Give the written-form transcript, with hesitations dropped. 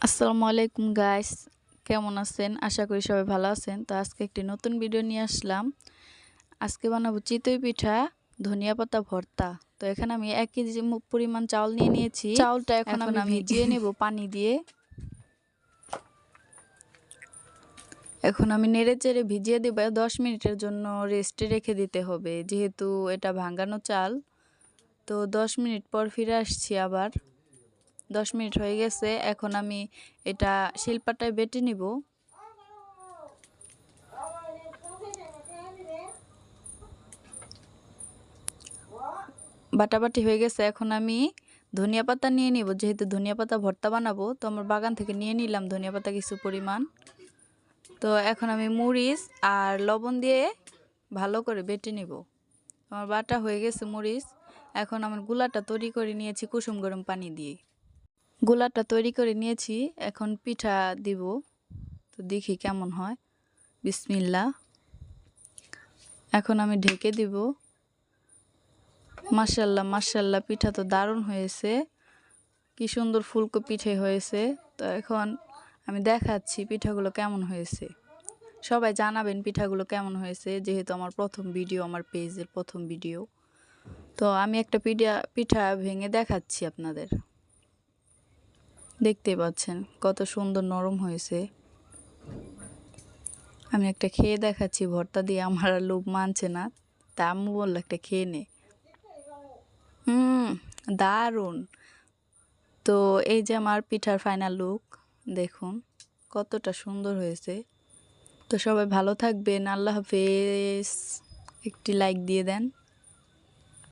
আসসালামু আলাইকুম গাইস, কেমন আছেন? আশা করি সবাই ভালো আছেন। তো আজকে একটি নতুন ভিডিও নিয়ে আসলাম। আজকে বানাবো চিতই পিঠা, ধনিয়া পাতা ভর্তা। তো এখানে আমি 1 কেজি পরিমাণ চাউল নিয়ে নিয়েছি। চাউলটা এখন আমি ভিজিয়ে নেব পানি দিয়ে। এখন আমি নেড়েচেড়ে ভিজিয়ে দেব, 10 মিনিটের জন্য রেস্টে রেখে দিতে হবে, যেহেতু এটা ভাঙানো চাল। তো 10 মিনিট পর ফিরে আসছি আবার। 10 মিনিট হয়ে গেছে। এখন আমি এটা শিলপাটায় বেটে নিব। বাটাবাটি হয়ে গেছে। এখন আমি ধনিয়া পাতা নিয়ে নিব, যেহেতু ধনিয়া পাতা ভর্তা বানাবো। তো আমার বাগান থেকে নিয়ে নিলাম ধনিয়া পাতা কিছু পরিমাণ। তো এখন আমি মরিচ আর লবণ দিয়ে ভালো করে বেটে নিব। আমার বাটা হয়ে গেছে মরিচ। এখন আমার গুলাটা তৈরি করে নিয়েছি কুসুম গরম পানি দিয়ে। গুলাটা তৈরি করে নিয়েছি, এখন পিঠা দিব। তো দেখি কেমন হয়। বিসমিল্লাহ। এখন আমি ঢেকে দিব। মাশাআল্লাহ মাশাআল্লাহ, পিঠা তো দারুণ হয়েছে। কি সুন্দর ফুলকো পিঠে হয়েছে। তো এখন আমি দেখাচ্ছি পিঠাগুলো কেমন হয়েছে। সবাই জানাবেন পিঠাগুলো কেমন হয়েছে, যেহেতু আমার প্রথম ভিডিও, আমার পেজের প্রথম ভিডিও। তো আমি একটা পিঠা ভেঙে দেখাচ্ছি আপনাদের। দেখতে পাচ্ছেন কত সুন্দর নরম হয়েছে। আমি একটা খেয়ে দেখাচ্ছি ভর্তা দিয়ে। আমার আর লোভ মানছে না, তা আম্মু বললো একটা খেয়ে নে। দারুণ। তো এই যে আমার পিঠার ফাইনাল লুক, দেখুন কতটা সুন্দর হয়েছে। তো সবাই ভালো থাকবেন। আল্লাহ হাফেজ। একটি লাইক দিয়ে দেন।